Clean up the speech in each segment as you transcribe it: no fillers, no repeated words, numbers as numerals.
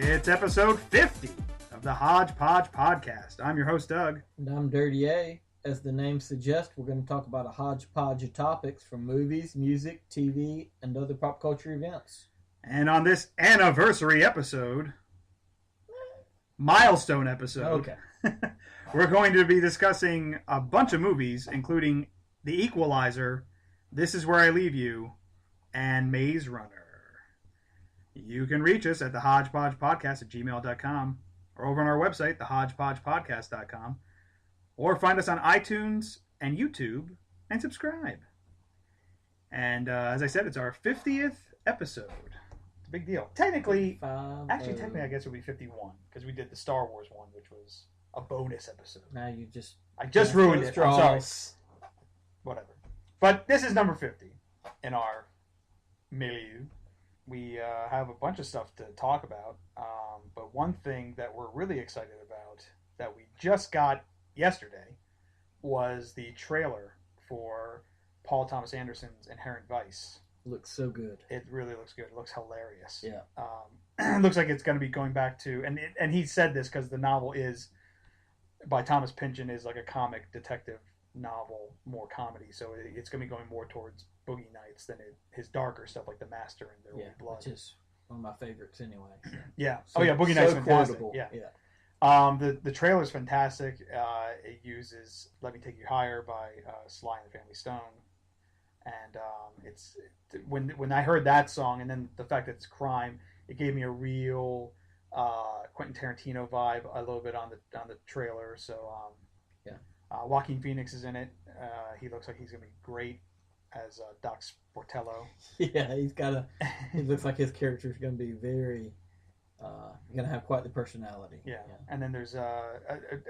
It's episode 50 of the Hodgepodge Podcast. I'm your host, Doug. And I'm Dirty A. As the name suggests, we're going to talk about a hodgepodge of topics from movies, music, TV, and other pop culture events. And on this anniversary episode, milestone episode, Okay. we're going to be discussing a bunch of movies, including The Equalizer, This Is Where I Leave You, and Maze Runner. You can reach us at the Hodgepodge Podcast at gmail.com or over on our website, thehodgepodgepodcast.com, or find us on iTunes and YouTube and subscribe. And as I said, it's our 50th episode. It's a big deal. Technically, I guess it would be 51 because we did the Star Wars one, which was a bonus episode. Now I just ruined it. I'm sorry. Whatever. But this is number 50 in our milieu. We have a bunch of stuff to talk about, but one thing that we're really excited about that we just got yesterday was the trailer for Paul Thomas Anderson's Inherent Vice. Looks so good. It really looks good. It looks hilarious. Yeah. It looks like it's going to be going back to, and he said this because the novel is, by Thomas Pynchon, is like a comic detective novel, more comedy, so it's going to be going more towards Boogie Nights than his darker stuff like The Master and There Will Be Blood. Which is one of my favorites anyway. So. Yeah. So, Boogie Nights is fantastic. Quotable. Yeah. Yeah. The trailer's fantastic. It uses Let Me Take You Higher by Sly and the Family Stone. And when I heard that song and then the fact that it's crime, it gave me a real Quentin Tarantino vibe a little bit on the trailer. So Joaquin Phoenix is in it. He looks like he's going to be great as Doc Sportello. Yeah, he looks like his character is going to be very, going to have quite the personality. Yeah. And then there's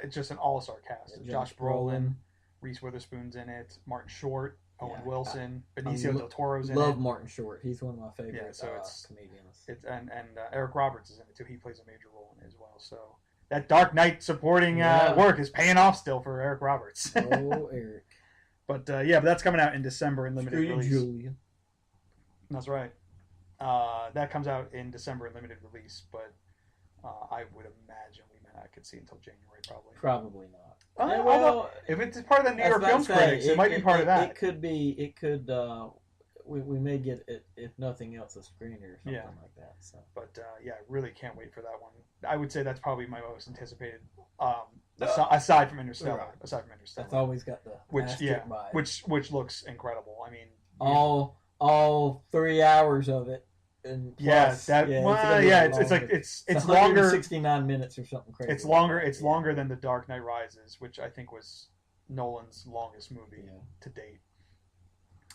it's just an all-star cast. Yeah, Josh Brolin, Reese Witherspoon's in it, Martin Short, Owen Wilson, Benicio del Toro's in it. Love Martin Short. He's one of my favorite comedians. And Eric Roberts is in it too. He plays a major role in it as well. So that Dark Knight supporting work is paying off still for Eric Roberts. Oh, Eric. But but that's coming out in December in limited release. Julia. That's right. That comes out in December in limited release, but I would imagine we may not could see until January probably. Probably not. Although if it's part of the New York Film Critics, it might be part of that. It could be. It could. We may get it, if nothing else, a screener or something like that. So. But I really can't wait for that one. I would say that's probably my most anticipated. Aside from Interstellar. Right. Aside from Interstellar. That's always got the which looks incredible. I mean, all 3 hours of it. And plus, it's longer. 69 minutes or something crazy. It's longer. It's longer than The Dark Knight Rises, which I think was Nolan's longest movie to date.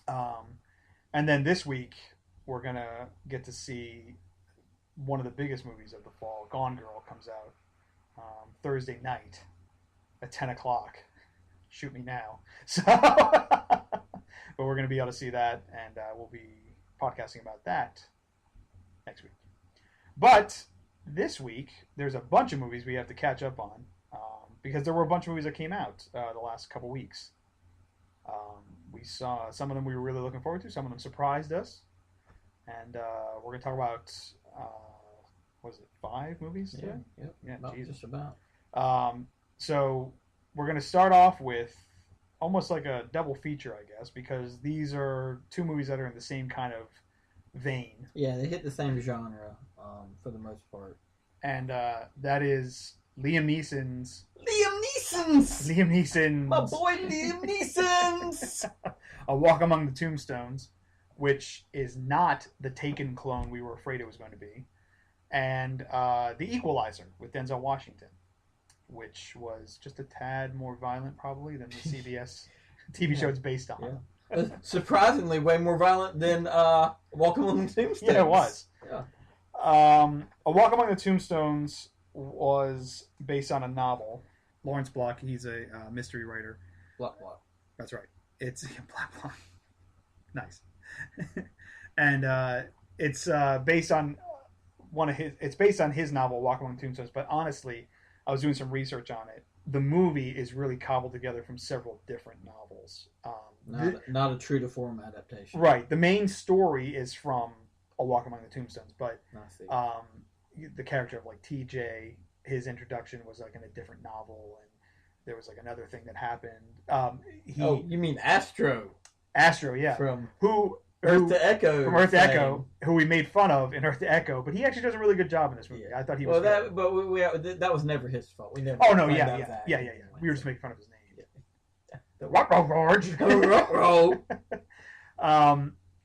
And then this week we're gonna get to see one of the biggest movies of the fall. Gone Girl comes out Thursday night at 10 o'clock. Shoot me now. So, but we're gonna be able to see that, and we'll be podcasting about that next week. But this week, there's a bunch of movies we have to catch up on because there were a bunch of movies that came out the last couple weeks. We saw some of them we were really looking forward to. Some of them surprised us. And we're going to talk about, 5 movies today? Yeah, just about. So we're going to start off with almost like a double feature, I guess, because these are 2 movies that are in the same kind of vein. Yeah, they hit the same genre for the most part. And that is Liam Neeson's. My boy Liam Neeson's. A Walk Among the Tombstones, which is not the Taken clone we were afraid it was going to be. And The Equalizer with Denzel Washington, which was just a tad more violent probably than the CBS TV show it's based on. Yeah. Surprisingly, way more violent than Walk Among the Tombstones. Yeah, it was. Yeah. A Walk Among the Tombstones was based on a novel. Lawrence Block, he's a mystery writer, Block block. That's right. It's Black Block. Nice. And it's based on It's based on his novel Walk Among the Tombstones. But honestly, I was doing some research on it. The movie is really cobbled together from several different novels. Not a true to form adaptation. Right. The main story is from A Walk Among the Tombstones, but the character of like TJ, his introduction was like in a different novel, and there was like another thing that happened. You mean Astro? Astro, yeah. From Earth to Echo. From Earth to Echo, who we made fun of in Earth to Echo, but he actually does a really good job in this movie. Yeah. I thought he was. That was never his fault. We never. Oh no, yeah. We were just making fun of his name. Yeah. The rock.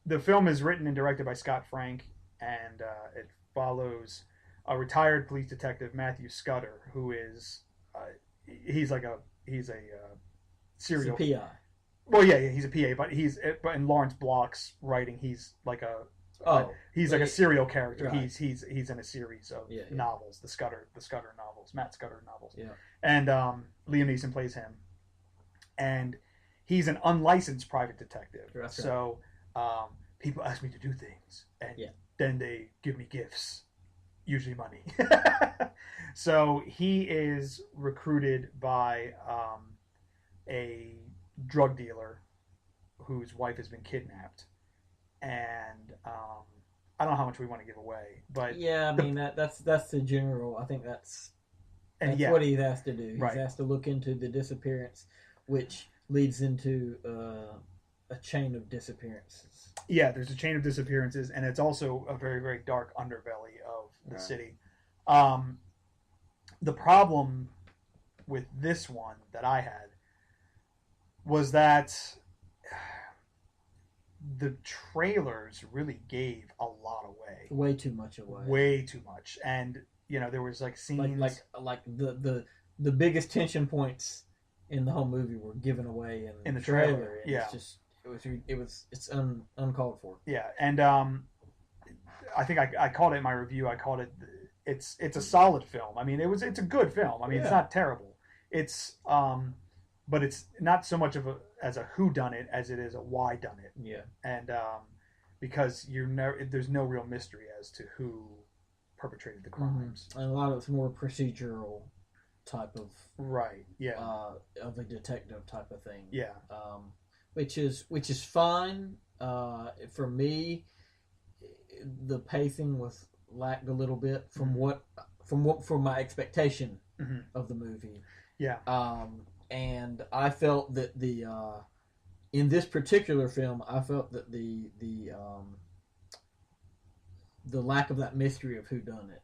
The film is written and directed by Scott Frank, and it follows a retired police detective, Matthew Scudder, who is he's a serial PI. Well, yeah, he's a PA, but but in Lawrence Block's writing, he's like a serial character. Right. He's in a series of novels, the Scudder novels, Matt Scudder novels. Yeah. And Liam Neeson plays him, and he's an unlicensed private detective. Right. So people ask me to do things, and then they give me gifts, usually money. So he is recruited by a drug dealer whose wife has been kidnapped, and I don't know how much we want to give away, but I mean that's the general. I think that's what he has to do. He has to look into the disappearance, which leads into a chain of disappearances. Yeah, there's a chain of disappearances, and it's also a very, very dark underbelly of the city. The problem with this one that I had was that the trailers really gave a lot away. Way too much away. Way too much. And, there was like scenes... Like the biggest tension points in the whole movie were given away in the trailer. And it's uncalled for. Yeah, and I think I called it in my review, it's a solid film. I mean, it's a good film. I mean, it's not terrible. It's... but it's not so much as a whodunit as it is a why done it. Yeah. And because there's no real mystery as to who perpetrated the crimes. Mm-hmm. And a lot of it's more procedural type of of a detective type of thing. Yeah. Which is fine. For me, the pacing lacked a little bit from my expectation of the movie. Yeah. And I felt that in this particular film, I felt that the lack of that mystery of who done it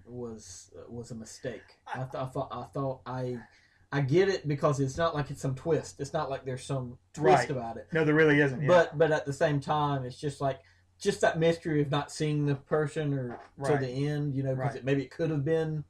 was a mistake. I thought I get it because it's not like it's some twist. It's not like there's some twist about it. No, there really isn't. Yeah. But at the same time, it's just that mystery of not seeing the person or to the end, because maybe it could have been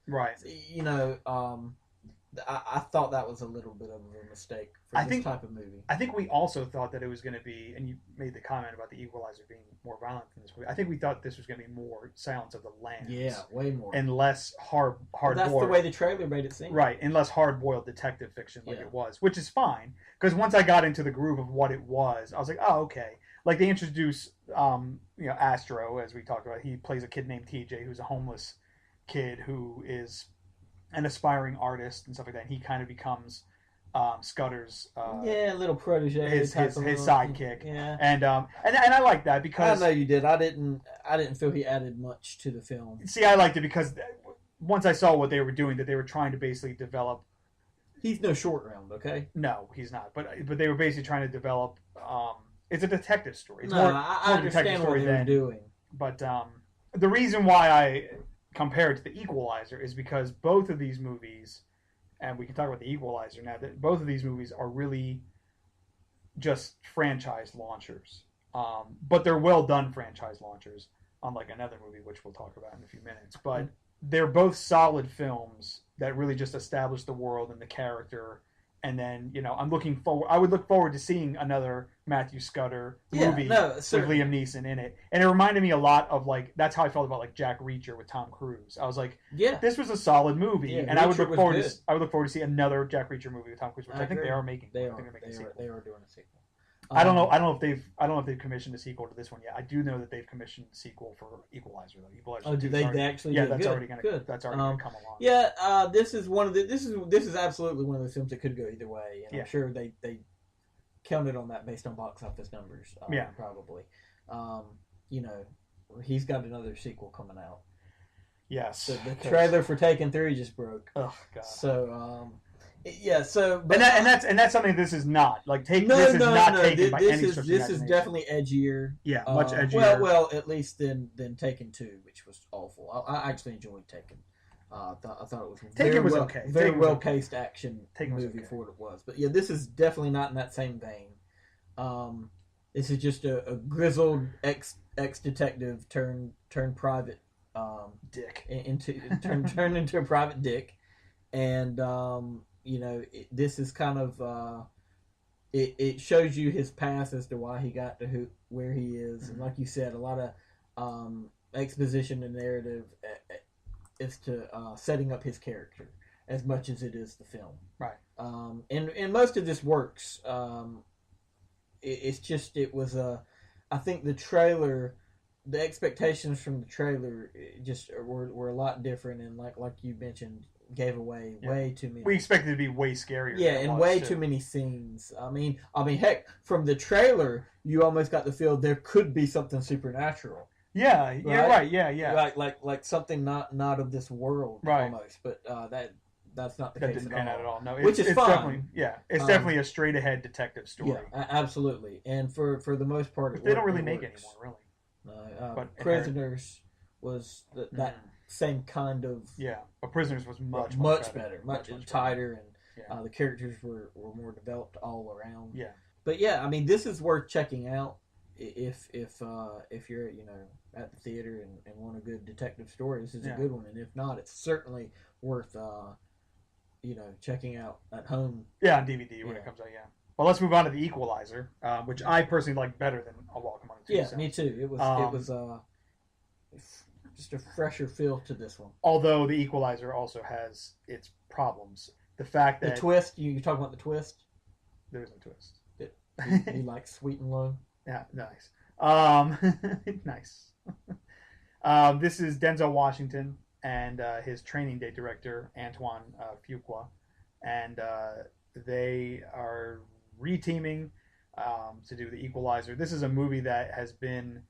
I thought that was a little bit of a mistake for this type of movie. I think we also thought that it was going to be, and you made the comment about the Equalizer being more violent than this movie. I think we thought this was going to be more Silence of the Lambs. Yeah, way more. And less hard-boiled. That's the way the trailer made it seem. Right, and less hard-boiled detective fiction like it was, which is fine. Because once I got into the groove of what it was, I was like, oh, okay. Like they introduce, Astro, as we talked about. He plays a kid named TJ, who's a homeless kid who is an aspiring artist and stuff like that. And he kind of becomes Scudder's little protege, his sidekick. Yeah, and I like that because I know you did. I didn't feel he added much to the film. See, I liked it because once I saw what they were doing, that they were trying to basically develop. He's no short round, okay? No, he's not. But they were basically trying to develop. It's a detective story. It's I understand what they were doing. But the reason why I compared to the Equalizer is because both of these movies, and we can talk about the Equalizer now, that both of these movies are really just franchise launchers. But they're well done franchise launchers, unlike another movie, which we'll talk about in a few minutes. But they're both solid films that really just establish the world and the character And then, I would look forward to seeing another Matthew Scudder movie with Liam Neeson in it. And it reminded me a lot of, like, that's how I felt about, like, Jack Reacher with Tom Cruise. I was like, this was a solid movie. And I would look forward to see another Jack Reacher movie with Tom Cruise, which I think they are making. They are doing a sequel. I don't know if they've commissioned a sequel to this one yet. I do know that they've commissioned a sequel for Equalizer though. Equalizer do they actually? Yeah, that's already gonna come along. Yeah, this is absolutely one of those films that could go either way, and I'm sure they counted on that based on box office numbers. Probably. He's got another sequel coming out. Yes. So the trailer for Taken 3 just broke. Oh God. So. That's something this is not like taken. This is not taken by any stretch. This is definitely edgier. Yeah, much edgier. Well, at least than Taken 2, which was awful. I actually enjoyed Taken. I thought it was okay. Very well paced action movie for what it was. But yeah, this is definitely not in that same vein. This is just a grizzled ex detective turned private dick turned into a private dick, and this is kind of it shows you his past as to why he got to where he is, and like you said, a lot of exposition and narrative is to setting up his character as much as it is the film. Right. And most of this works. I think the trailer, the expectations from the trailer just were a lot different, and like you mentioned, gave away way too many. We expected it to be way scarier. Yeah, and way too many scenes. I mean, heck, from the trailer, you almost got the feel there could be something supernatural. Yeah, right? You're right. Yeah. Like something not of this world, right? Almost, but that's not the case. That didn't pan out at all. No, which is fine. It's definitely a straight ahead detective story. Yeah, absolutely. And for the most part, they don't really make anymore, really. But Prisoners was that same kind of but Prisoners was much better, much tighter, and the characters were more developed all around. Yeah, but I mean, this is worth checking out if you're at the theater and want a good detective story. This is a good one, and if not, it's certainly worth checking out at home. Yeah, on DVD when it comes out. Yeah. Well, let's move on to The Equalizer, which I personally like better than A Walk Among the Tombstones. Yeah, me too. It was just a fresher feel to this one. Although The Equalizer also has its problems. The fact that... The twist? You talking about the twist? There is no twist. You like sweet and low? Yeah, nice. Nice. This is Denzel Washington and his training day director, Antoine Fuqua. And they are reteaming to do The Equalizer. This is a movie that has been,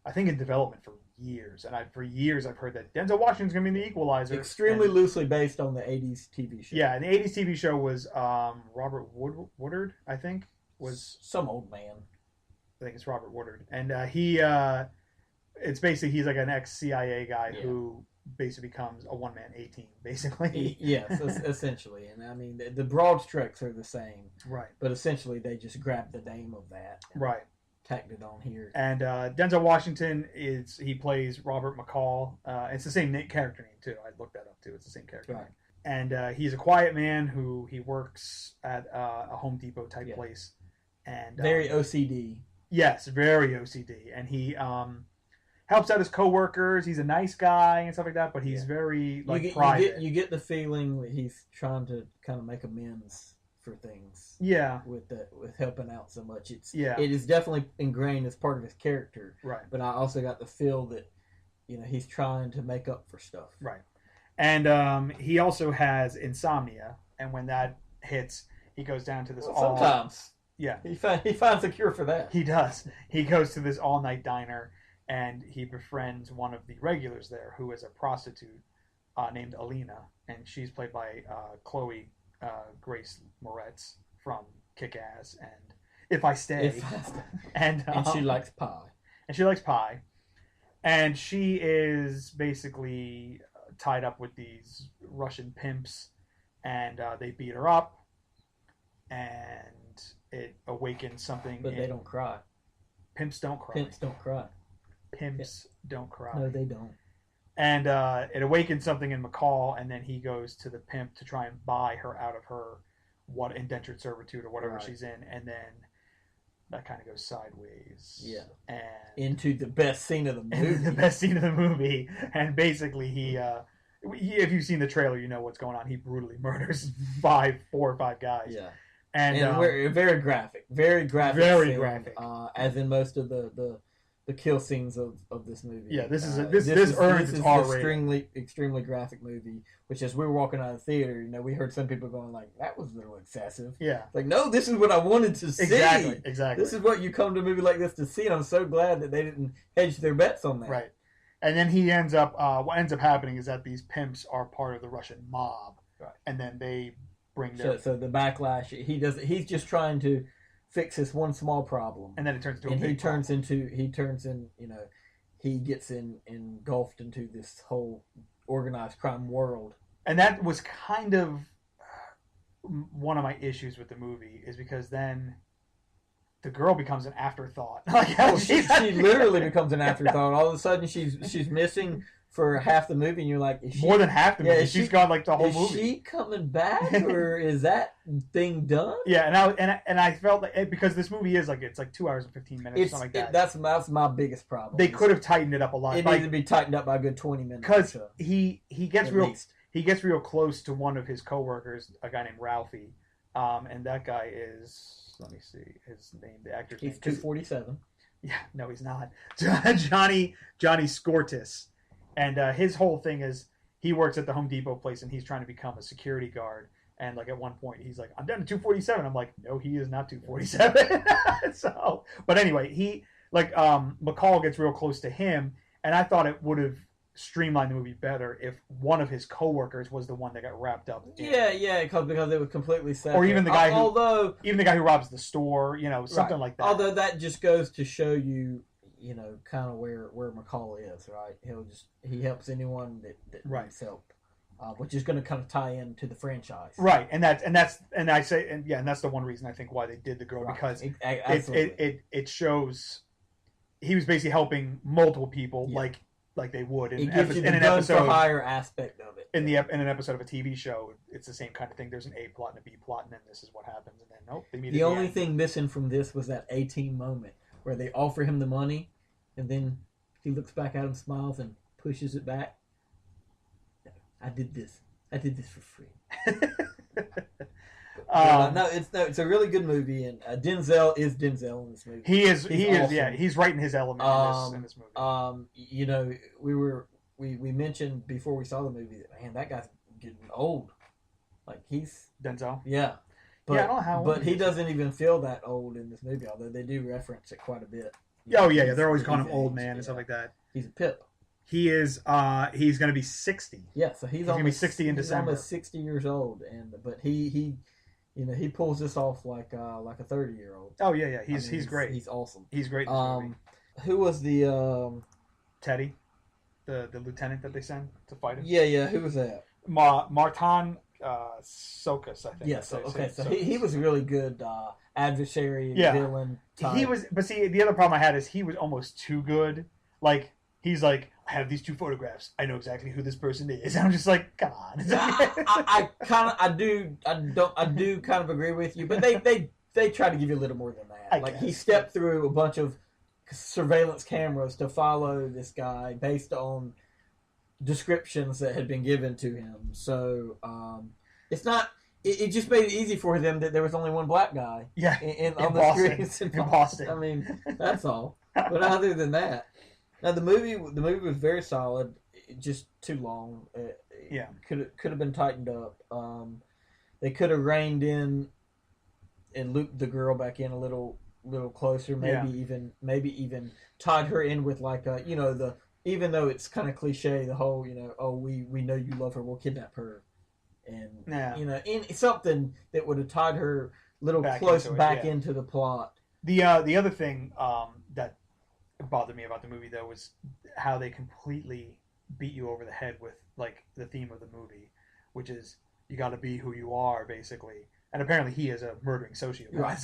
I think, in development for years. And for years I've heard that Denzel Washington's going to be in The Equalizer. Extremely loosely based on the 80s TV show. Yeah, and the 80s TV show was Robert Woodard, I think. Was some old man. I think it's Robert Woodard. And it's basically, he's like an ex-CIA guy who basically becomes a one-man A-team, basically. Yes, essentially. And I mean, the broad strokes are the same. Right. But essentially, they just grabbed the name of that. Right. Tacked it on here. And Denzel Washington, he plays Robert McCall. It's the same character name, too. I looked that up, too. It's the same character name. And he's a quiet man who works at a Home Depot type place. And very OCD. Yes, very OCD. And he helps out his coworkers. He's a nice guy and stuff like that, but he's very private. You get the feeling that he's trying to kind of make amends for things. Yeah. With helping out so much. It is definitely ingrained as part of his character. Right. But I also got the feel that he's trying to make up for stuff. Right. And he also has insomnia, and when that hits, he goes down to this sometimes. Yeah. He finds a cure for that. He does. He goes to this all-night diner, and he befriends one of the regulars there, who is a prostitute named Alina, and she's played by Chloe Grace Moretz from Kick-Ass and If I Stay. And she likes pie. And she is basically tied up with these Russian pimps, and they beat her up, and it awakens something. But they don't cry. Pimps don't cry. Pimps don't cry. Pimps don't cry. No, they don't. And it awakens something in McCall, and then he goes to the pimp to try and buy her out of her what indentured servitude or whatever Right. she's in, and then that kind of goes sideways. Yeah. And into the best scene of the movie. The best scene of the movie, and basically he if you've seen the trailer, you know what's going on. He brutally murders 4 or 5 guys. Yeah. And we're very graphic. Very graphic. Very scene, graphic. As in most of the kill scenes of this movie. Yeah, this earns its R rating. Extremely graphic movie. Which, as we were walking out of the theater, we heard some people going like, "That was a little excessive." Yeah, like, no, this is what I wanted to see. Exactly. This is what you come to a movie like this to see. And I'm so glad that they didn't hedge their bets on that. Right. And then he ends up. What ends up happening is that these pimps are part of the Russian mob, right? And then they bring their so the backlash. He's just trying to fix this one small problem, and then it turns into he gets engulfed into this whole organized crime world. And that was kind of one of my issues with the movie, is because then the girl becomes an afterthought. She literally becomes an afterthought. All of a sudden she's missing for half the movie, and you're like, is she, more than half the movie? She's gone like the whole movie. Is she coming back, or is that thing done? Yeah, and I felt like, because this movie is it's 2 hours and 15 minutes, something like that. That's my biggest problem. They could have tightened it up a lot. It needs to be tightened up by a good 20 minutes. Because he gets real close to one of his coworkers, a guy named Ralphie, and that guy is, let me see his name, the actor's name. He's 247. Yeah, no, he's not. Johnny Scortis. And his whole thing is, he works at the Home Depot place, and he's trying to become a security guard. And at one point, he's like, "I'm down to 247." I'm like, "No, he is not 247." So, but anyway, he McCall gets real close to him, and I thought it would have streamlined the movie better if one of his coworkers was the one that got wrapped up. Yeah, because it was completely separate. Or even the guy who robs the store, something like that. Although that just goes to show you, kind of where McCall is, right? He helps anyone that needs help, which is going to kind of tie into the franchise, right? And that's the one reason I think why they did the girl, right, because it shows he was basically helping multiple people, like they would in an episode for hire aspect of it. In an episode of a TV show, it's the same kind of thing. There's an A plot and a B plot, and then this is what happens, and then nope, they meet. The only thing missing from this was that A-Team moment where they offer him the money, and then he looks back at him, smiles, and pushes it back. No, I did this for free. It's a really good movie, and Denzel is Denzel in this movie. He is awesome. Yeah, he's right in his element in this movie. We mentioned before we saw the movie that, man, that guy's getting old. Like, he's Denzel. Yeah. But, I don't know how old but he doesngoing to even feel that old in this movie, although they do reference it quite a bit. Yeah. They're always calling him old man and stuff like that. He's a pip. He is. He's going to be 60. Yeah, so he's going to be 60 in December. He's almost 60 years old, but he he pulls this off like a 30-year-old. Oh yeah. He's great. He's awesome. He's great in this movie. Who was the Teddy, the lieutenant that they send to fight him? Yeah. Who was that? Martin Sokas, I think. Yeah. So he was a really good adversary villain type. He was, but see, the other problem I had is he was almost too good. Like, he's like, I have these 2 photographs. I know exactly who this person is. And I'm just like, come on. I do kind of agree with you, but they try to give you a little more than that. He stepped through a bunch of surveillance cameras to follow this guy based on descriptions that had been given to him. So it's not. It just made it easy for them that there was only one black guy. Yeah, on the screens in Boston. I mean, that's all. But other than that, now the movie was very solid. Just too long. Could have been tightened up. They could have reined in and looped the girl back in a little closer. Maybe even tied her in with even though it's kind of cliche, the whole we know you love her, we'll kidnap her. And in something that would have tied her into the plot. The other thing that bothered me about the movie, though, was how they completely beat you over the head with the theme of the movie, which is you got to be who you are, basically. And apparently he is a murdering sociopath. Right.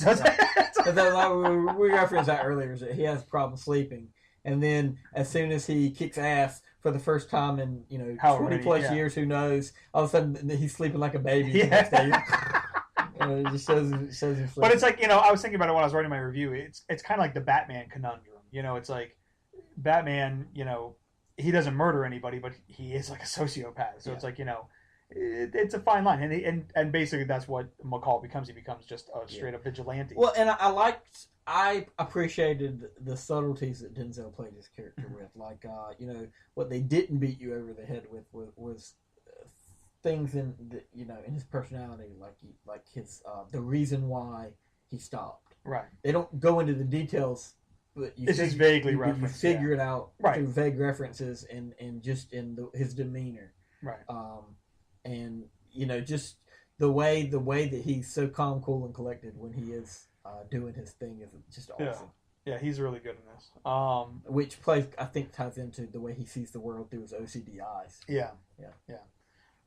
We referenced that earlier. Is that he has a problem sleeping, and then as soon as he kicks ass for the first time in 20 plus years, who knows? All of a sudden he's sleeping like a baby. The next day. It just shows him. But it's like, I was thinking about it when I was writing my review. It's kind of like the Batman conundrum. It's like Batman, he doesn't murder anybody, but he is like a sociopath. So it's like, it's a fine line, and basically that's what McCall becomes. He becomes just a straight up vigilante. Well, and I appreciated the subtleties that Denzel played his character with, like what they didn't beat you over the head with was things in in his personality, like his the reason why he stopped. Right. They don't go into the details, but it's just vaguely referenced. You figure it out through vague references and just in his demeanor. Right. And just the way that he's so calm, cool, and collected when he is doing his thing is just awesome. Yeah, he's really good in this. Which I think ties into the way he sees the world through his OCD eyes. Yeah.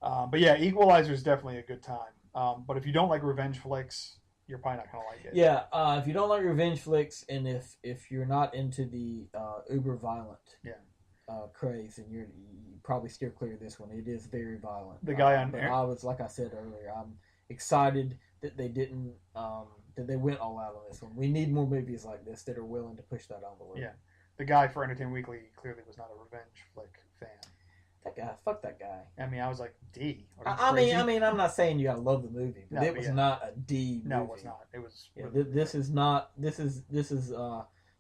But yeah, Equalizer is definitely a good time. But if you don't like revenge flicks, you're probably not gonna like it. Yeah, if you don't like revenge flicks, and if you're not into the uber violent craze, and you probably steer clear of this one. It is very violent. The guy on but I was, like I said earlier, I'm excited that they didn't that they went all out on this one. We need more movies like this that are willing to push that envelope. Yeah, the guy for Entertainment Weekly clearly was not a revenge flick fan. That guy, fuck that guy. I mean, I was like, D. I mean, I'm not saying you gotta love the movie, but it was not a D movie. No, it was not. It was. This is not. This is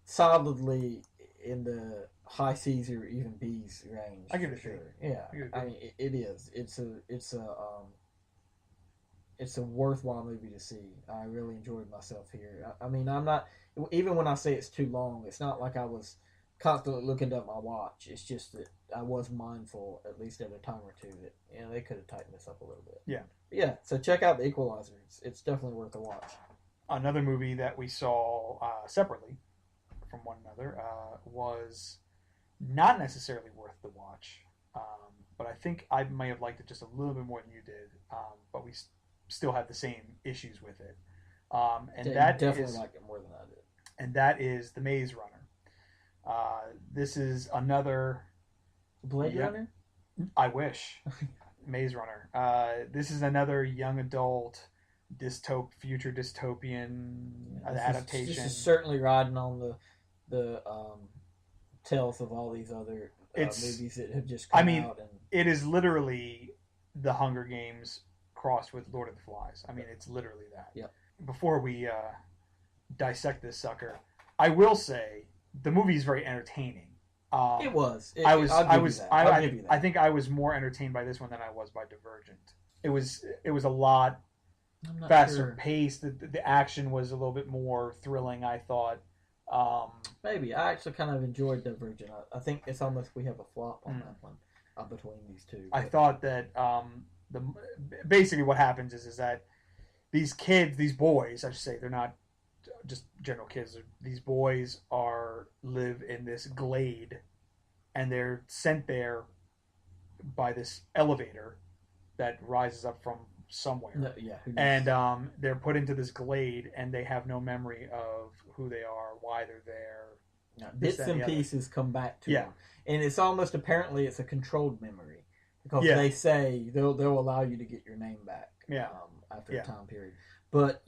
solidly in the high C's or even B's range. I give it sure. Yeah, I mean, it is. It's a worthwhile movie to see. I really enjoyed myself here. I mean, I'm not, even when I say it's too long, it's not like I was constantly looking at my watch. It's just that I was mindful, at least at a time or two, that they could have tightened this up a little bit. Yeah. Yeah, so check out The Equalizer. It's definitely worth a watch. Another movie that we saw separately from one another was not necessarily worth the watch, but I think I may have liked it just a little bit more than you did, but we still had the same issues with it. And that definitely liked it more than I did. And that is The Maze Runner. This is another Blade Runner? I wish. Maze Runner. This is another young adult future dystopian adaptation. This is certainly riding on the tails of all these other movies that have just come out. And it is literally the Hunger Games crossed with Lord of the Flies. I mean, it's literally that. Yep. Before we dissect this sucker, I will say the movie is very entertaining. It was. I think I was more entertained by this one than I was by Divergent. It was a lot faster paced. The action was a little bit more thrilling, I thought. Maybe. I actually kind of enjoyed Divergent. I think it's almost we have a flop on that one between these two. I thought that basically what happens is that these kids, these boys, I should say, they're not just general kids. These boys live in this glade, and they're sent there by this elevator that rises up from somewhere. No, yeah, and they're put into this glade, and they have no memory of who they are, why they're there. Bits and pieces come back to them, and it's almost apparently it's a controlled memory because they say they'll allow you to get your name back. After a time period. But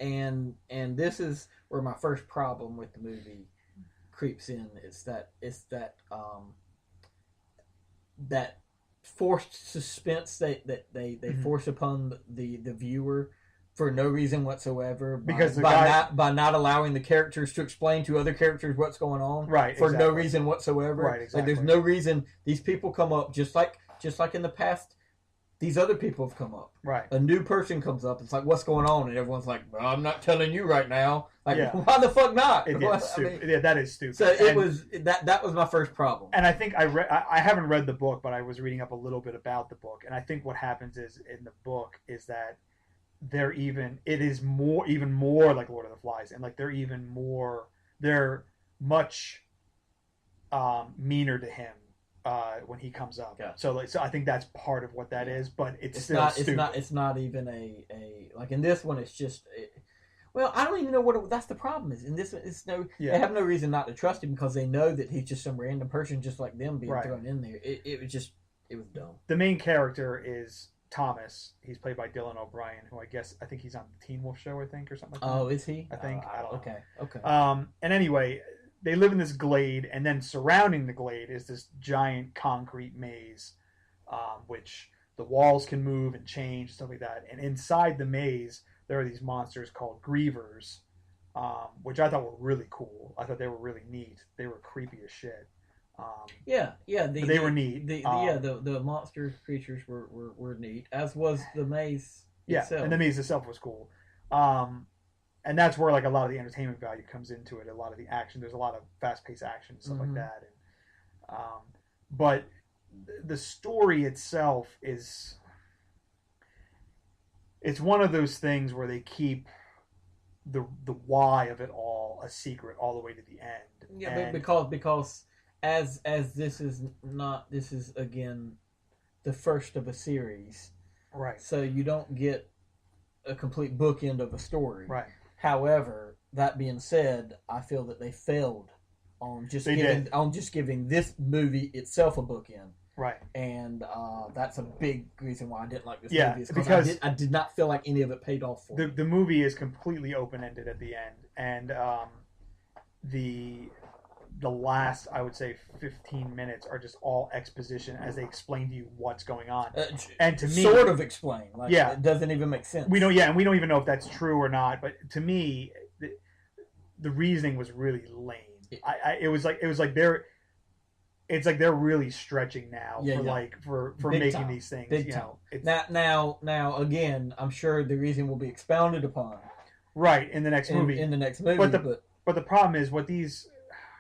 and this is where my first problem with the movie creeps in. It's that forced suspense that they force upon the viewer for no reason whatsoever, by not allowing the characters to explain to other characters what's going on, no reason whatsoever. Right, exactly. Like there's no reason. These people come up just like in the past. These other people have come up. Right. A new person comes up. It's like, what's going on? And everyone's like, well, I'm not telling you right now. Like, why the fuck not? That is stupid. So that was my first problem. And I think I haven't read the book, but I was reading up a little bit about the book. And I think what happens is in the book is that it is even more like Lord of the Flies. And like they're much meaner to him. When he comes up, so I think that's part of what that is, but it's still stupid. It's not even a like in this one. It's just well, I don't even know what that's the problem is. In this one, they have no reason not to trust him because they know that he's just some random person, just like them being thrown in there. It was dumb. The main character is Thomas, he's played by Dylan O'Brien, who I think he's on the Teen Wolf show, I think, or something like that. Oh, is he? I think. I don't know. Okay. And anyway, they live in this glade, and then surrounding the glade is this giant concrete maze, which the walls can move and change, stuff like that. And inside the maze, there are these monsters called Grievers, which I thought were really cool. I thought they were really neat. They were creepy as shit. They were neat. The monster creatures were neat, as was the maze itself. And the maze itself was cool. And that's where like a lot of the entertainment value comes into it. A lot of the action. There's a lot of fast-paced action and stuff like that. And, but the story itself it's one of those things where they keep the why of it all a secret all the way to the end. Yeah, and because as this is again the first of a series, right? So you don't get a complete bookend of a story, right? However, that being said, I feel that they failed on just giving this movie itself a bookend. Right. And that's a big reason why I didn't like this movie. Is because I did not feel like any of it paid off for me. The movie is completely open-ended at the end. And the last, I would say, 15 minutes are just all exposition as they explain to you what's going on. And to me... Sort of explain. Like, yeah. It doesn't even make sense. And we don't even know if that's true or not. But to me, the reasoning was really lame. It was like they're... It's like they're really stretching now for making time. These things. Big time. Now, again, I'm sure the reason will be expounded upon. Right, in the next movie. In the next movie. But the problem is what these...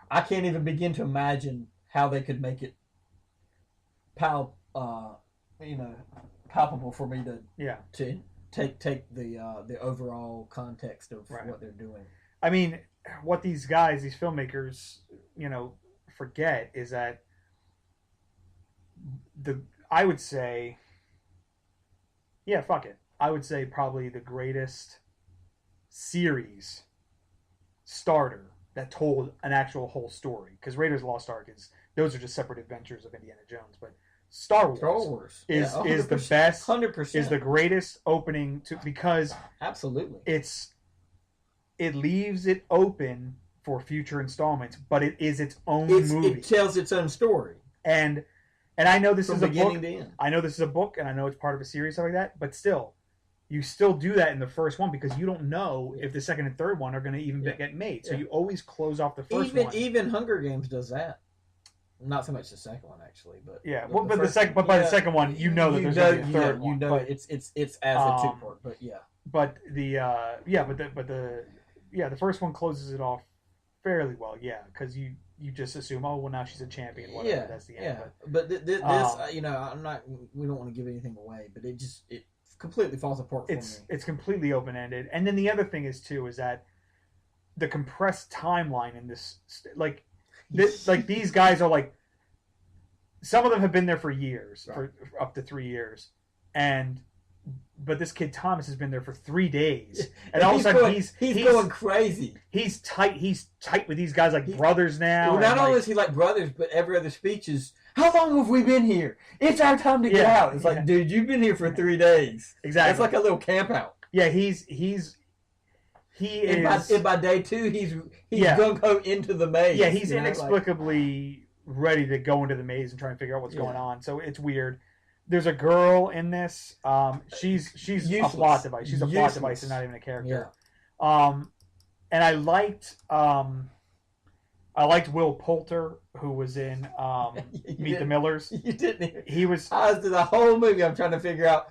I can't even begin to imagine how they could make it palpable for me to take the overall context of what they're doing. I mean, what these guys, these filmmakers, forget is that I would say probably the greatest series starter that told an actual whole story, because Raiders of the Lost Ark those are just separate adventures of Indiana Jones, but Star Wars is the best, 100%. Is the greatest opening because absolutely it leaves it open for future installments, but it is its own movie. It tells its own story. And I know this From is a book. To end. I know this is a book, and I know it's part of a series, stuff like that. But still, you still do that in the first one because you don't know if the second and third one are going to even get made. So you always close off the first one. Even Hunger Games does that. Not so much the second one, actually, but the second one, you know that there's going to be a third one. You know, it's as a two-part, but yeah. But the first one closes it off fairly well, because you just assume, oh well, now she's a champion, whatever. That's the end. But this, I'm not. We don't want to give anything away, but it completely falls apart for me. It's completely open ended, and then the other thing is that the compressed timeline in this, these guys are like, some of them have been there for years, for up to 3 years, but this kid Thomas has been there for 3 days, and all of a sudden he's going crazy. He's tight with these guys like brothers now. Well, not only is he like brothers, but every other speech is, "How long have we been here? It's our time to get out." It's like, dude, you've been here for 3 days. Exactly. It's like a little camp out. Yeah, he is. By day 2, he's gung ho into the maze. Yeah, he's inexplicably ready to go into the maze and try and figure out what's going on. So it's weird. There's a girl in this. She's a plot device. She's a plot device and not even a character. Yeah. And I liked Will Poulter, who was in Meet the Millers. You didn't. He was. I was the whole movie. I'm trying to figure out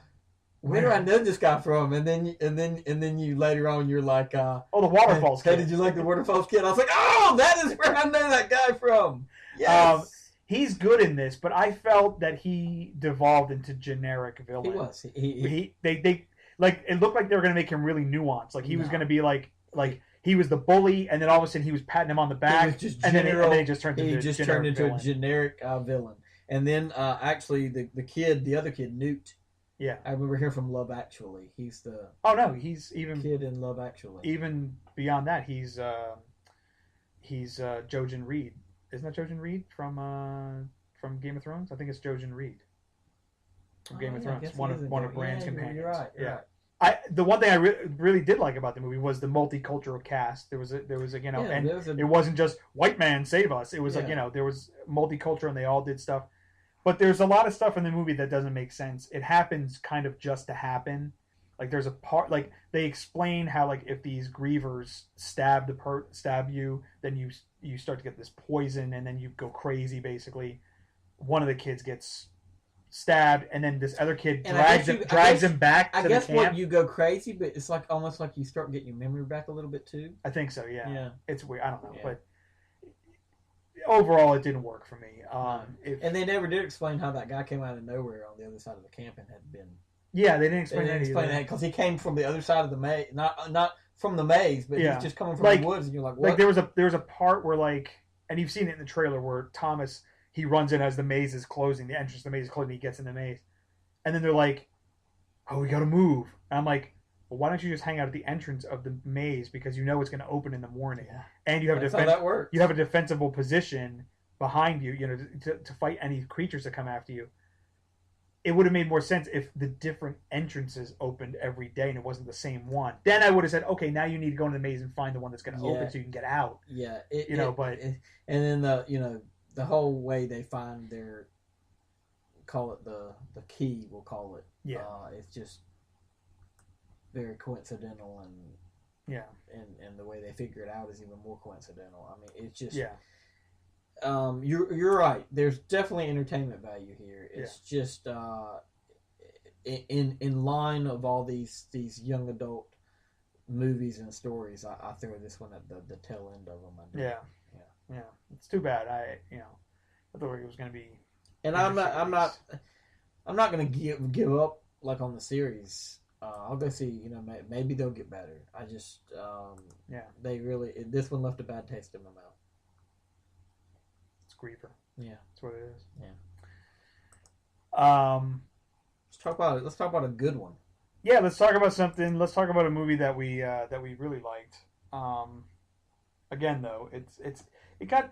where do I know this guy from, and then you later on you're like, the Waterfalls Kid. Hey, did you like the Waterfalls Kid? I was like, oh, that is where I know that guy from. Yes. He's good in this, but I felt that he devolved into generic villain. He was. They it looked like they were going to make him really nuanced. Like he was going to be like he was the bully, and then all of a sudden he was patting him on the back, and then he just turned into a generic villain. And then actually the other kid, Newt. Yeah, I remember hearing from Love Actually. He's the he's even kid in Love Actually. Even beyond that, he's Jojen Reed. Isn't that Jojen Reed from Game of Thrones? I think it's Jojen Reed. from Game of Thrones. One of Bran's companions. You're right. Yeah. The one thing I really did like about the movie was the multicultural cast. There was a it wasn't just white man save us. It was like there was multicultural and they all did stuff. But there's a lot of stuff in the movie that doesn't make sense. It happens kind of just to happen. Like there's a part like they explain how like if these grievers stab you, then you start to get this poison and then you go crazy basically. One of the kids gets stabbed, and then this other kid drags him back to the camp. I guess what you go crazy, but it's like almost like you start getting your memory back a little bit too. I think so. Yeah. It's weird. I don't know, but overall, it didn't work for me. And they never did explain how that guy came out of nowhere on the other side of the camp and had been. Yeah, they didn't explain that because he came from the other side of the maze, not from the maze, but he's just coming from the woods, and you're like, what? Like there was a part where like, and you've seen it in the trailer where Thomas. He runs in as the maze is closing. The entrance to the maze is closing. He gets in the maze. And then they're like, oh, we got to move. And I'm like, well, why don't you just hang out at the entrance of the maze because you know it's going to open in the morning. Yeah. And you have you have a defensible position behind you, to fight any creatures that come after you. It would have made more sense if the different entrances opened every day and it wasn't the same one. Then I would have said, okay, now you need to go into the maze and find the one that's going to open so you can get out. Yeah. And then the whole way they find call it the key, we'll call it. Yeah. It's just very coincidental and the way they figure it out is even more coincidental. I mean, it's just you're right. There's definitely entertainment value here. It's just in line of all these young adult movies and stories. I throw this one at the tail end of them. Yeah, it's too bad. I thought it was going to be. And I'm not going to give up like on the series. I'll go see. Maybe they'll get better. I just they really this one left a bad taste in my mouth. It's Griever. Yeah, that's what it is. Yeah. Let's talk about a good one. Yeah, let's talk about something. Let's talk about a movie that we really liked. Again, though, it got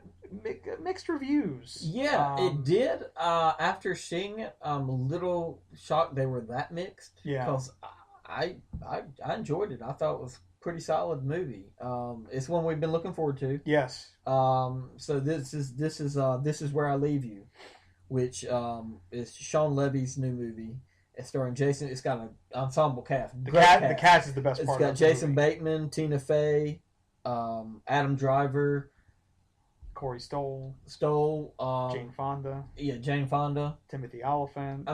mixed reviews. Yeah, it did. After seeing it, I'm a little shocked they were that mixed. Yeah, because I enjoyed it. I thought it was a pretty solid movie. It's one we've been looking forward to. Yes. So this is Where I Leave You, which is Sean Levy's new movie. It's starring Jason. It's got an ensemble cast. The cast is the best part. It's got Jason Bateman, Tina Fey, Adam Driver, Corey Stoll, Jane Fonda. Yeah, Jane Fonda, Timothy Olyphant. I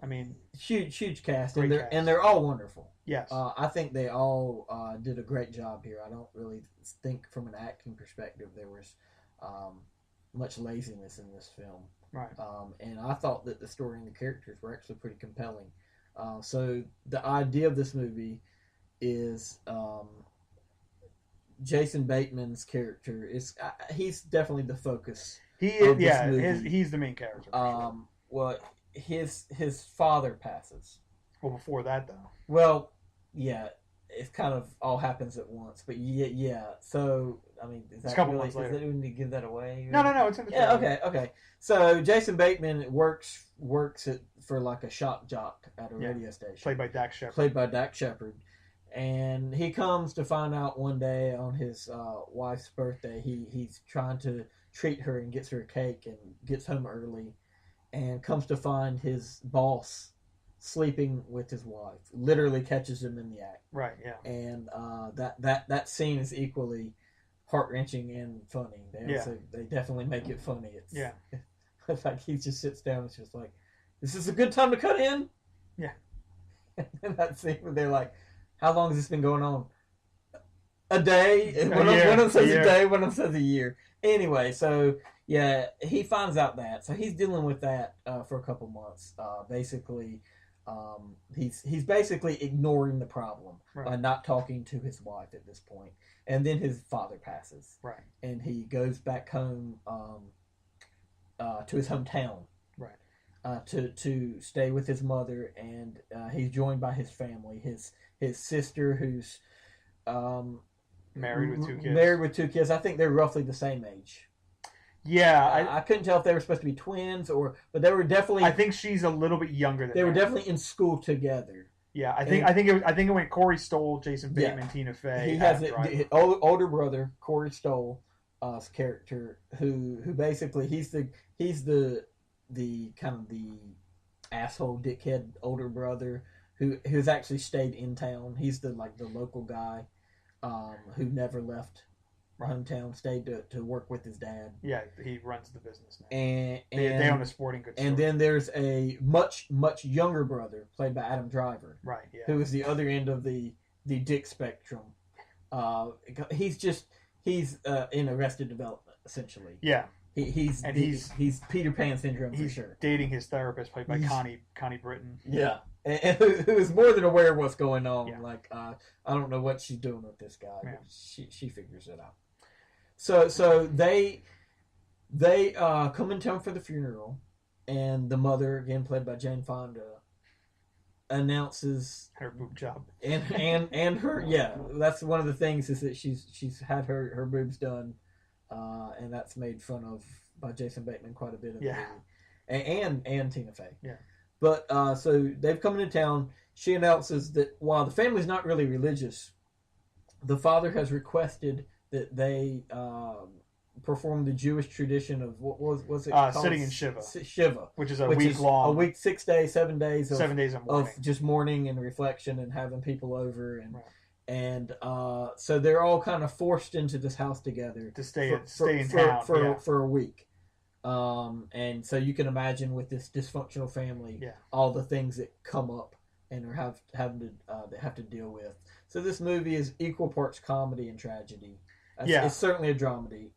mean, huge cast, and they're all wonderful. Yes, I think they all did a great job here. I don't really think, from an acting perspective, there was much laziness in this film. Right. And I thought that the story and the characters were actually pretty compelling. So the idea of this movie is Jason Bateman's character he's definitely the focus. He is. He's the main character. Sure. Well, his father passes. Well, before that though. Well, yeah, it kind of all happens at once. But yeah. So I mean, is that a couple months later? Is that when you give that away? No. It's in the trailer. Okay. So Jason Bateman works for like a shock jock at a radio station. Played by Dak Shepard. And he comes to find out one day on his wife's birthday, he's trying to treat her and gets her a cake and gets home early and comes to find his boss sleeping with his wife. Literally catches him in the act. Right, yeah. And that scene is equally heart-wrenching and funny. They definitely make it funny. It's like he just sits down and it's just like, this is a good time to cut in? Yeah. And that scene where they're like, how long has this been going on? A day? One of them says a day, one of them says a year. Anyway, so, yeah, he finds out that. So he's dealing with that for a couple months. Basically, he's basically ignoring the problem by not talking to his wife at this point. And then his father passes. Right. And he goes back home to his hometown. Right. To stay with his mother, and he's joined by his family. His sister, who's married with two kids. I think they're roughly the same age. Yeah, I couldn't tell if they were supposed to be twins but they were definitely. I think she's a little bit younger than. They were definitely in school together. Yeah, I think it went Corey Stoll, Jason Bateman, Tina Fey. He has the older brother, Corey Stoll, character, who basically he's the kind of the asshole dickhead older brother who's actually stayed in town. He's the local guy who never left hometown, stayed to work with his dad. Yeah, he runs the business now. And they own a sporting goods store. And then there's a much younger brother played by Adam Driver, right? Yeah, who is the other end of the dick spectrum. He's in Arrested Development essentially. Yeah, he's Peter Pan syndrome for sure. Dating his therapist played by Connie Britton. Yeah. And who is more than aware of what's going on. Yeah. I don't know what she's doing with this guy, but she figures it out. So they come in town for the funeral, and the mother, again played by Jane Fonda, announces her boob job. And her that's one of the things is that she's had her boobs done, and that's made fun of by Jason Bateman quite a bit of the movie, and Tina Fey. Yeah. But so they've come into town. She announces that while the family's not really religious, the father has requested that they perform the Jewish tradition of what was it called? Sitting in Shiva. Shiva, which is a week long. A week, 6 days, 7 days. 7 days of mourning. Of just mourning and reflection and having people over and so they're all kind of forced into this house together to stay in town for a week. And so you can imagine with this dysfunctional family, all the things that come up and they have to deal with. So this movie is equal parts comedy and tragedy. It's certainly a dramedy.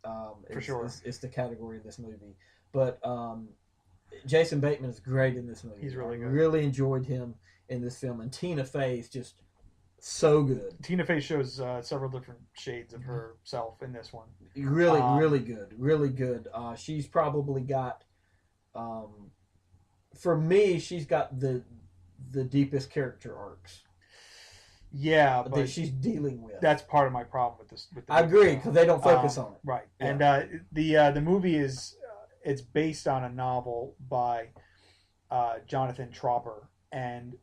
For sure, it's the category of this movie. But Jason Bateman is great in this movie. He's really good. I really enjoyed him in this film, and Tina Fey is just so good. Tina Fey shows several different shades of herself in this one. Really, really good. She's probably got, for me, she's got the deepest character arcs. Yeah, but that she's dealing with. That's part of my problem with this. I agree, because they don't focus on it. Right, yeah. And the movie is it's based on a novel by Jonathan Tropper, and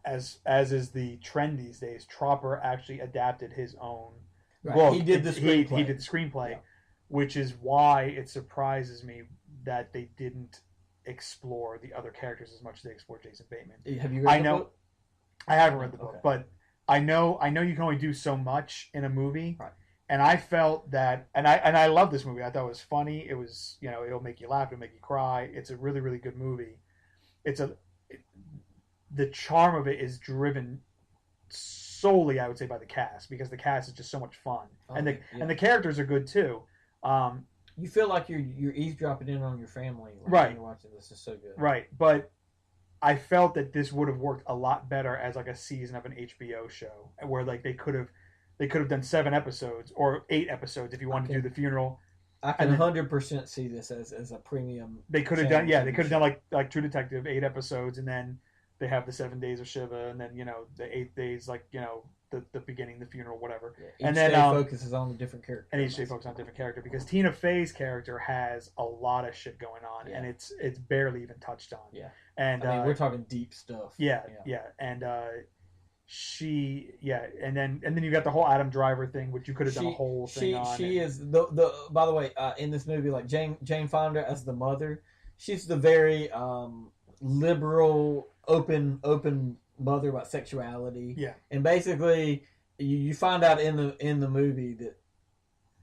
as is the trend these days, Tropper actually adapted his own book. He did the screenplay. He did the screenplay, which is why it surprises me that they didn't explore the other characters as much as they explored Jason Bateman. Have you read the book? I haven't read the book, but I know you can only do so much in a movie. Right. And I felt that, and I love this movie. I thought it was funny. It was, it'll make you laugh, it'll make you cry. It's a really, really good movie. The charm of it is driven solely, I would say, by the cast, because the cast is just so much fun, and the characters are good too. You feel like you're eavesdropping in on your family, right? When you're watching this. Is so good, right? But I felt that this would have worked a lot better as like a season of an HBO show, where like they could have done 7 episodes or 8 episodes if you wanted to do the funeral. I can 100% see this as a premium. They could have done, they could have done like True Detective, 8 episodes, and then they have the 7 days of Shiva, and then the 8 days the beginning, the funeral, whatever. Yeah, and then day focuses on a different character. And each day focuses on a different character, because Tina Fey's character has a lot of shit going on, and it's barely even touched on. Yeah. And I mean, we're talking deep stuff. Yeah. And and then you got the whole Adam Driver thing, which you could have done a whole thing on. She is the by the way, in this movie, like Jane Fonda as the mother, she's the very liberal, open mother about sexuality. Yeah. And basically, you find out in the movie that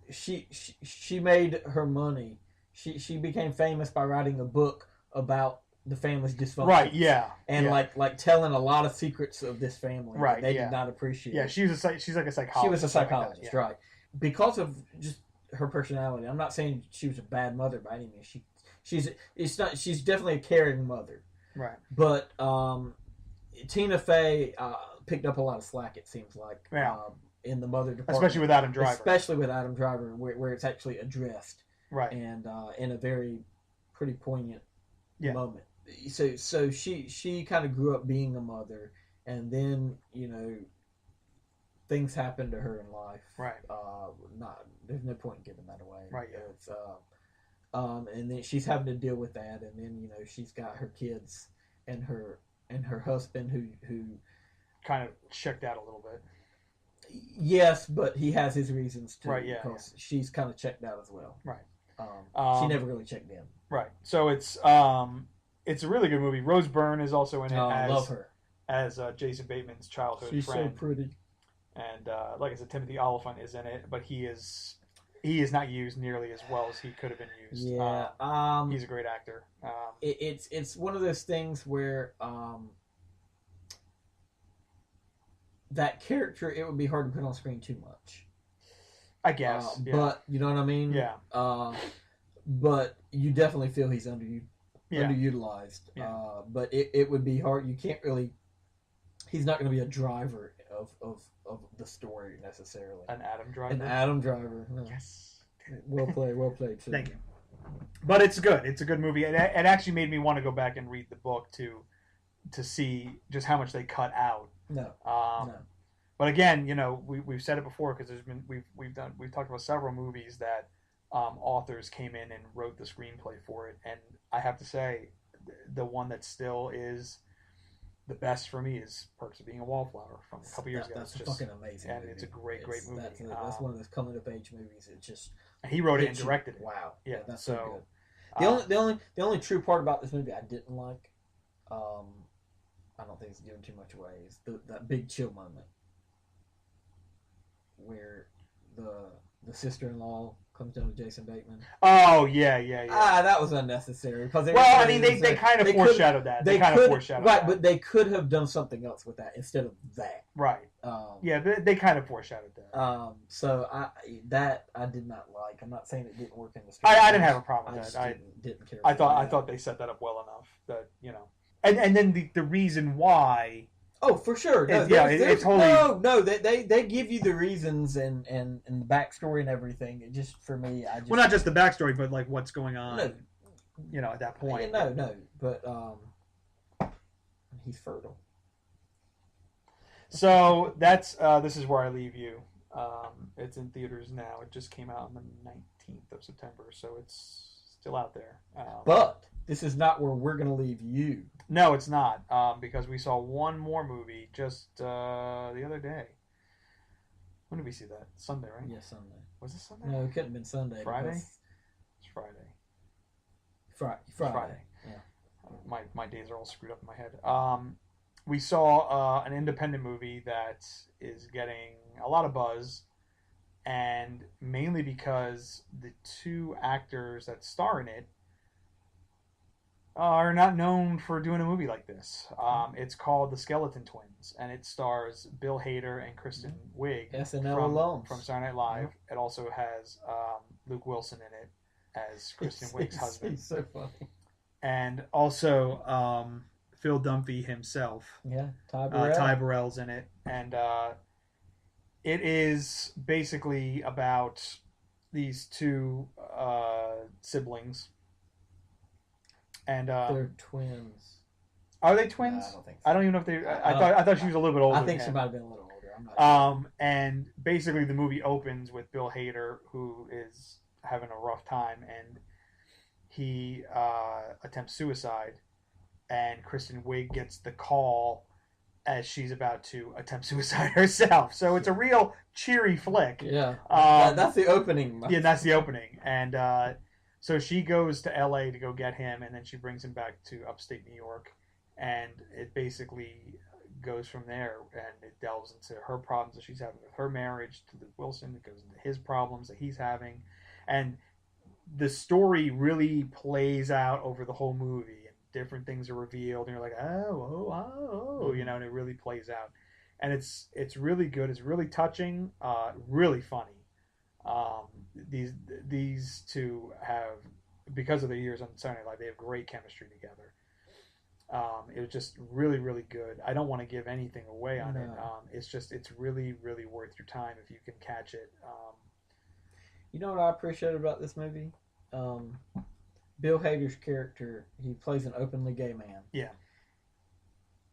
she made her money. She became famous by writing a book about the family's dysfunction. Right, yeah. And like telling a lot of secrets of this family that they did not appreciate. Yeah, she's like a psychologist. She was a psychologist, right. Because of just her personality. I'm not saying she was a bad mother by any means. She's definitely a caring mother. Right. But Tina Fey picked up a lot of slack, it seems like. Yeah. In the mother department. Especially with Adam Driver, where it's actually addressed. Right. And in a very pretty poignant moment. So she kind of grew up being a mother, and then things happen to her in life. Right. There's no point in giving that away. Right. Yeah. It's and then she's having to deal with that, and then she's got her kids and her husband who kind of checked out a little bit. Yes, but he has his reasons too. Right. Yeah. Because she's kind of checked out as well. Right. She never really checked in. Right. So it's a really good movie. Rose Byrne is also in it. I love her as Jason Bateman's childhood She's friend. so pretty. And like I said, Timothy Olyphant is in it, but he is not used nearly as well as he could have been used. Yeah. He's a great actor. It's one of those things where that character, it would be hard to put on screen too much. I guess. Yeah. But you know what I mean? Yeah. But you definitely feel he's underutilized. Yeah. But it would be hard. You can't really. He's not going to be a driver of the story necessarily. An Adam Driver. An Adam Driver. No. Yes. Well played. Too. Thank you. But it's good. It's a good movie. It actually made me want to go back and read the book to see just how much they cut out. No. But again, we've said it before because we've talked about several movies that authors came in and wrote the screenplay for it, and I have to say, the one that still is the best for me is Perks of Being a Wallflower from a couple years ago. That's just fucking amazing. And it's a great movie. That's one of those coming of age movies. It just he wrote it and directed it. Wow. Yeah, that's so good. The only true part about this movie I didn't like, I don't think it's giving too much away, is that big chill moment where the sister-in-law comes down to Jason Bateman. Oh yeah. That was unnecessary because they kind of foreshadowed that. They kind of foreshadowed right, that. But they could have done something else with that instead of that. Right. They kind of foreshadowed that. So I did not like. I'm not saying it didn't work in the story. I didn't have a problem with that. I didn't care. I thought they set that up well enough that and then the reason why. Oh, for sure. No, it's totally... No. They give you the reasons and the backstory and everything. It just, for me, well, not just the backstory, but like what's going on. No. At that point. No. But he's fertile. So that's This Is Where I Leave You. It's in theaters now. It just came out on the 19th of September, so it's still out there. But this is not where we're going to leave you. No, it's not, because we saw one more movie just the other day. When did we see that? Sunday, right? Yeah, Sunday. Was it Sunday? No, it couldn't have been Sunday. Friday? It's Friday. Friday. Yeah. My days are all screwed up in my head. We saw an independent movie that is getting a lot of buzz, and mainly because the two actors that star in it are not known for doing a movie like this. It's called The Skeleton Twins, and it stars Bill Hader and Kristen Wiig from Saturday Night Live. It also has Luke Wilson in it as Kristen Wiig's husband. He's so funny. And also Phil Dunphy himself. Yeah, Ty Burrell's in it. And it is basically about these two siblings. And they're twins. Are they twins? No, I don't think so. I don't even know if they. I thought she was a little bit older. I think she might have been a little older. I'm not sure. And basically, the movie opens with Bill Hader, who is having a rough time, and he attempts suicide. And Kristen Wiig gets the call as she's about to attempt suicide herself. So it's a real cheery flick. Yeah. That's the opening. Yeah, that's the opening. And so she goes to L.A. to go get him, and then she brings him back to upstate New York. And it basically goes from there, and it delves into her problems that she's having with her marriage to Luke Wilson. It goes into his problems that he's having. And the story really plays out over the whole movie, and different things are revealed, and you're like, oh, and it really plays out. And it's really good. It's really touching, really funny. These two have, because of their years on Saturday Night Live, they have great chemistry together. It was just really, really good. I don't want to give anything away on it. It's really, really worth your time if you can catch it. You know what I appreciate about this movie? Bill Hader's character, he plays an openly gay man. Yeah.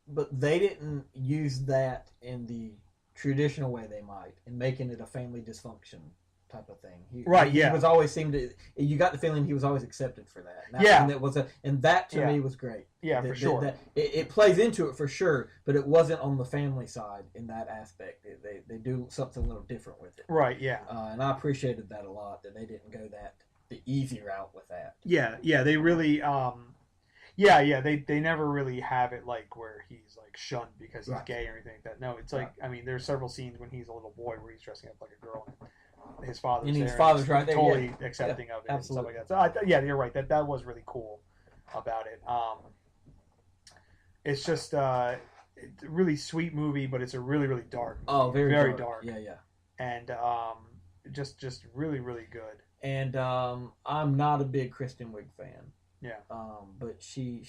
But they didn't use that in the traditional way they might, and making it a family dysfunction type of thing. He was always you got the feeling he was always accepted for that. And that to me was great. Yeah, for sure. It plays into it for sure, but it wasn't on the family side in that aspect. They do something a little different with it. Right, yeah. And I appreciated that a lot, that they didn't go the easy route with that. Yeah, they really, they never really have it like where he's like shunned because he's gay or anything like that. No, it's like, I mean, there's several scenes when he's a little boy where he's dressing up like a girl. His father's there. His father's right there. Totally accepting of it. Absolutely. And stuff like that. So, you're right. That was really cool about it. It's just a really sweet movie, but it's a really, really dark movie. Oh, very dark. Yeah. And just really, really good. And I'm not a big Kristen Wiig fan. Yeah. But she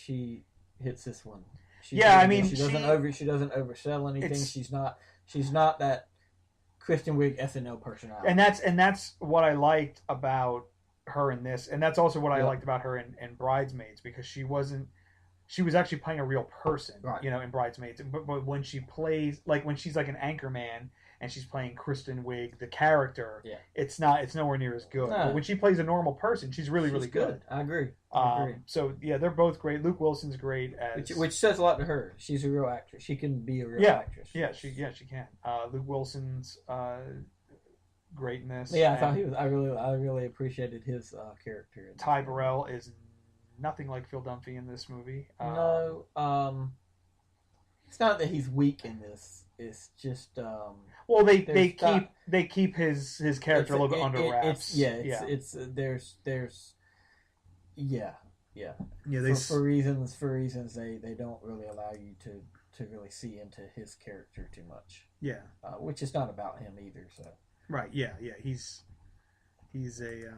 hits this one. She doesn't oversell anything. She's not that Kristen Wiig SNL personality. And that's what I liked about her in this, and that's also what I liked about her in Bridesmaids, because she was actually playing a real person, in Bridesmaids. But when she plays, like when she's like an anchor man and she's playing Kristen Wiig, the character, it's nowhere near as good. No. But when she plays a normal person, she's really good. I agree. So they're both great. Luke Wilson's great as, which says a lot to her. She's a real actress. She can be a real actress. Yeah, she can. Luke Wilson's great in this. Yeah, I thought he was. I really appreciated his character. Ty Burrell is nothing like Phil Dunphy in this movie. No, it's not that he's weak in this. It's just well, they keep his character a little bit under wraps. For reasons they don't really allow you to really see into his character too much. Yeah, which is not about him either. So right, yeah, he's a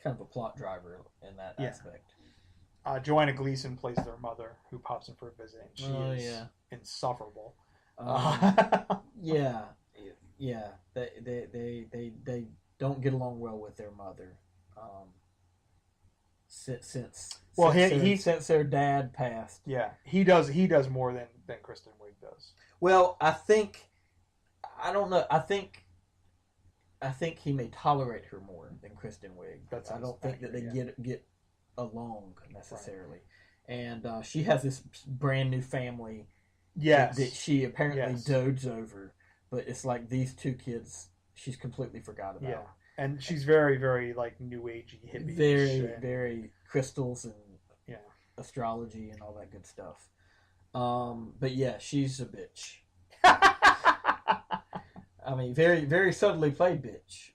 kind of a plot driver in that aspect. Joanna Gleason plays their mother, who pops in for a visit. She is insufferable. They don't get along well with their mother. Since their dad passed. Yeah, he does more than Kristen Wiig does. Well, I don't know. I think he may tolerate her more than Kristen Wiig. I don't think that they get along necessarily. Right. And she has this brand new family. Yes. That she apparently dotes over, but it's like these two kids she's completely forgot about. Yeah. And she's very, very like new agey, hippie. Very crystals and astrology and all that good stuff. But yeah, she's a bitch. I mean, very, very subtly played bitch,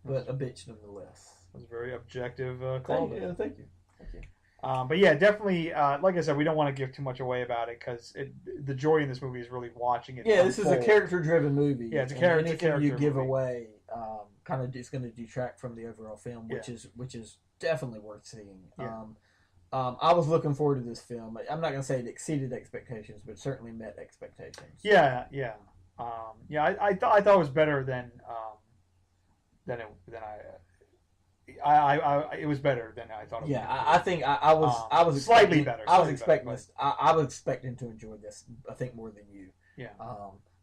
but a bitch nonetheless. It was a very objective call. Thank you. But yeah, definitely, like I said, we don't want to give too much away about it, because the joy in this movie is really watching it. Yeah, this is a character-driven movie. Yeah, it's a character. Anything you give away, kind of is going to detract from the overall film, which is definitely worth seeing. Yeah. I was looking forward to this film. I'm not going to say it exceeded expectations, but certainly met expectations. Yeah. I thought it was better than it was better than I thought it was. Yeah, I think I was slightly better. I was expecting this. I was expecting to enjoy this. I think more than you. Yeah.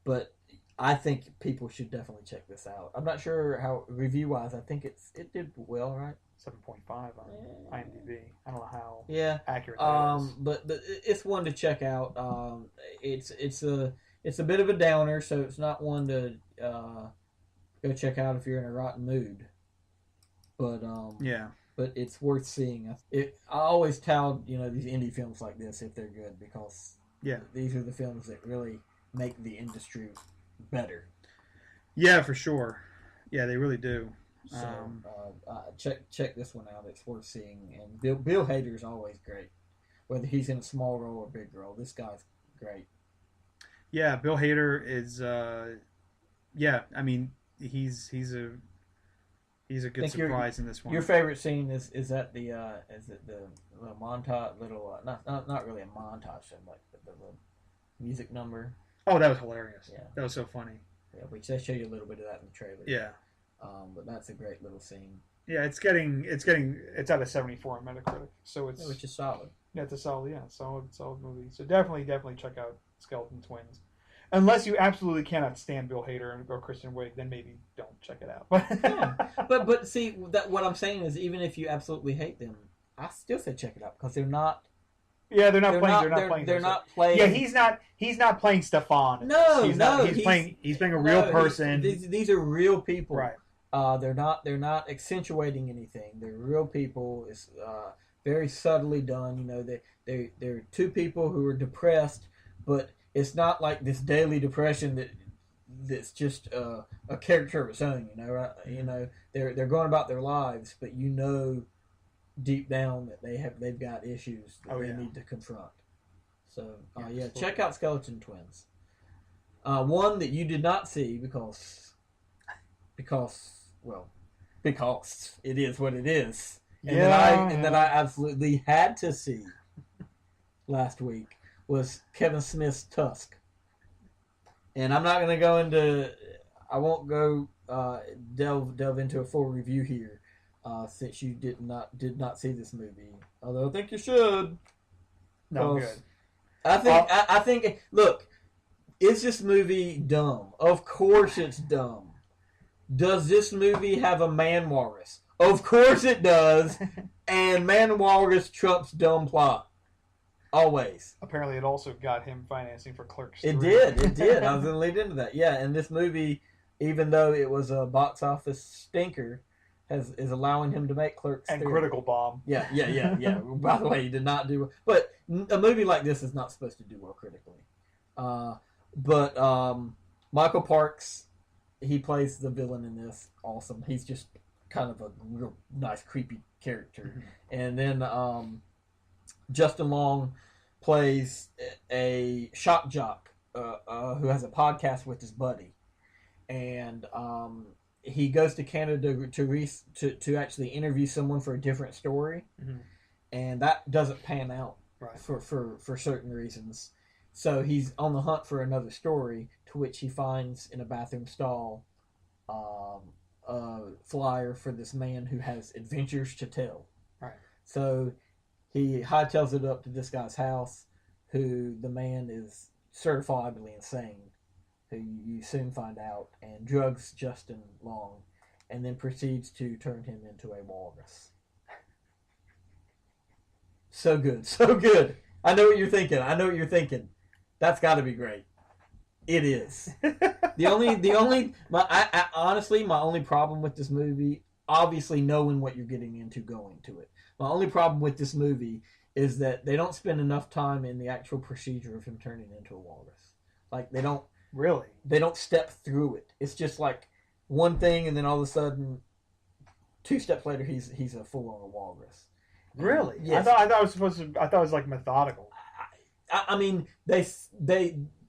But I think people should definitely check this out. I'm not sure how review wise. I think it did well, right? 7.5 on IMDb. I don't know how accurate that is. But it's one to check out. It's a bit of a downer, so it's not one to go check out if you're in a rotten mood. But but it's worth seeing. I always tout these indie films like this if they're good, because these are the films that really make the industry better. Yeah, for sure. Yeah, they really do. So check this one out. It's worth seeing. And Bill Hader's always great, whether he's in a small role or big role. This guy's great. Yeah, Bill Hader is. I mean, he's a good surprise in this one. Your favorite scene is that the little montage, not really a montage, like the little music number. Oh, that was hilarious. Yeah, that was so funny. Yeah, which they show you a little bit of that in the trailer. Yeah. But that's a great little scene. Yeah, it's at a 74 on Metacritic, so it's which is solid. Yeah, it's a solid movie. So definitely check out Skeleton Twins. Unless you absolutely cannot stand Bill Hader or Kristen Wiig, then maybe don't check it out. But see, what I'm saying is, even if you absolutely hate them, I still say check it out because they're not. Yeah, they're not playing. They're not playing. Yeah, he's not playing Stefan. No, he's playing a real person. These are real people. Right. They're not accentuating anything. They're real people. It's very subtly done. You know, they're two people who are depressed, but it's not like this daily depression that's just a character of its own. You know, right? You know, they're going about their lives, but you know, deep down that they've got issues that they need to confront. So check out Skeleton Twins. One that you did not see because it is what it is, and that I absolutely had to see last week was Kevin Smith's Tusk. And I'm not going to go into. I won't go delve into a full review here. Since you did not see this movie, although I think you should. No, good. I think. Look, is this movie dumb? Of course, it's dumb. Does this movie have a man walrus? Of course, it does. And man walrus trumps dumb plot. Always. Apparently, it also got him financing for Clerks 3. It did. I was going to lead into that. Yeah, and this movie, even though it was a box office stinker, is allowing him to make Clerks 3. And Critical Bomb. Yeah. By the way, he did not do... But a movie like this is not supposed to do well critically. But Michael Parks, he plays the villain in this. Awesome. He's just kind of a real nice, creepy character. Mm-hmm. And then Justin Long plays a shock jock who has a podcast with his buddy. And... he goes to Canada to actually interview someone for a different story, and that doesn't pan out for certain reasons. So he's on the hunt for another story, to which he finds in a bathroom stall a flyer for this man who has adventures to tell. Right. So he hightails it up to this guy's house, who the man is certifiably insane, who you soon find out, and drugs Justin Long, and then proceeds to turn him into a walrus. So good. I know what you're thinking. That's got to be great. It is. Honestly, my only problem with this movie, obviously knowing what you're getting into going to it, my only problem with this movie is that they don't spend enough time in the actual procedure of him turning into a walrus. Like, they don't. Really? They don't step through it. It's just like one thing, and then all of a sudden, 2 steps later, he's a full-on walrus. Really? Yes. I thought it was like methodical. I mean, they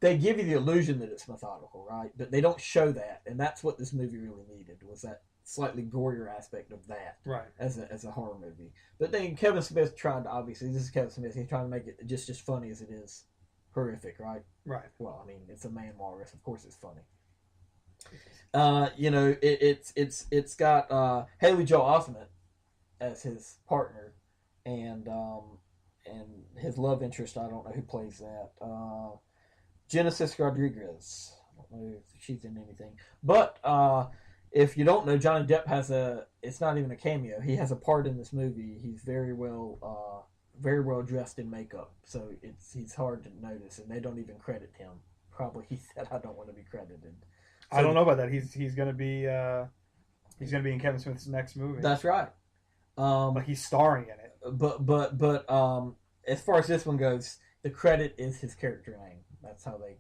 give you the illusion that it's methodical, right? But they don't show that, and that's what this movie really needed, was that slightly gorier aspect of that, right? As a horror movie. But then Kevin Smith tried to, obviously, this is Kevin Smith. He's trying to make it just as funny as it is horrific, right? Right. Well, I mean, it's a man walrus. Of course, it's funny. It's got Haley Joel Osment as his partner, and his love interest. I don't know who plays that. Genesis Rodriguez. I don't know if she's in anything, but if you don't know, Johnny Depp has it's not even a cameo. He has a part in this movie. He's very well dressed in makeup, so he's hard to notice, and they don't even credit him. Probably he said, "I don't want to be credited." So, I don't know about that. He's gonna be in Kevin Smith's next movie. That's right. Like he's starring in it. But as far as this one goes, the credit is his character name. That's how they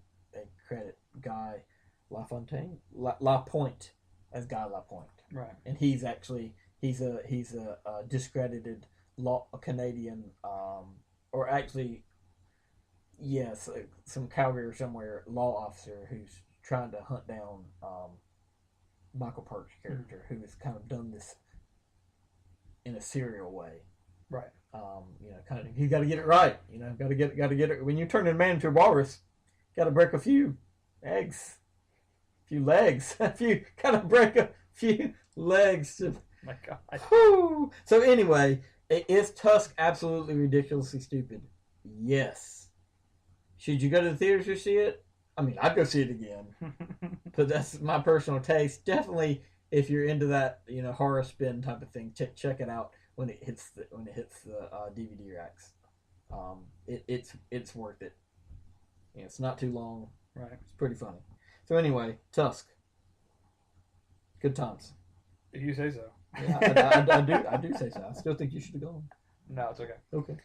credit Guy LaPointe as Guy LaPointe. Right. And he's a discredited Canadian, or actually, yes, some Calgary or somewhere law officer who's trying to hunt down Michael Park's character, who has kind of done this in a serial way. Right. Kind of, you got to get it right. Got to get it. When you turn a man into a walrus, got to break a few eggs, a few legs. Got to break a few legs. My God. Whew. So anyway, is Tusk absolutely ridiculously stupid? Yes. Should you go to the theaters to see it? I mean, I'd go see it again, but that's my personal taste. Definitely, if you're into that, horror spin type of thing, check it out when it hits the DVD racks. It's worth it. It's not too long. Right. It's pretty funny. So anyway, Tusk. Good times. If you say so. Yeah, I do say so. I still think you should have gone. No, it's okay. Okay.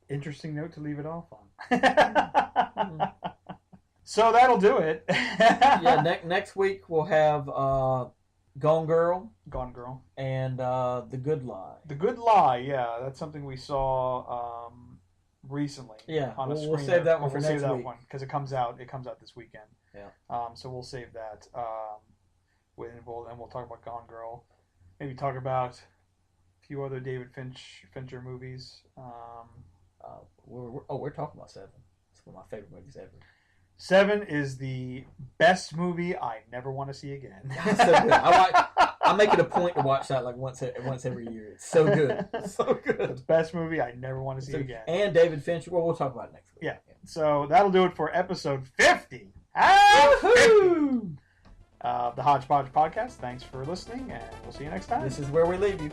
Interesting note to leave it off on. So that'll do it. Yeah, next week we'll have Gone Girl. Gone Girl. And The Good Lie. The Good Lie, yeah. That's something we saw recently. Yeah, on a we'll save that one for next week. We'll save that one because it comes out this weekend. Yeah. So we'll save that. And we'll talk about Gone Girl. Maybe talk about a few other David Fincher movies. We're talking about Seven. It's one of my favorite movies ever. Seven is the best movie I never want to see again. It's so good. I make it a point to watch that like once every year. It's so good. It's so good. It's the best movie I never want to see again. And David Fincher. Well, we'll talk about it next week. Yeah. So that'll do it for episode 50. The Hodgepodge Podcast. Thanks for listening, and we'll see you next time. This is where we leave you.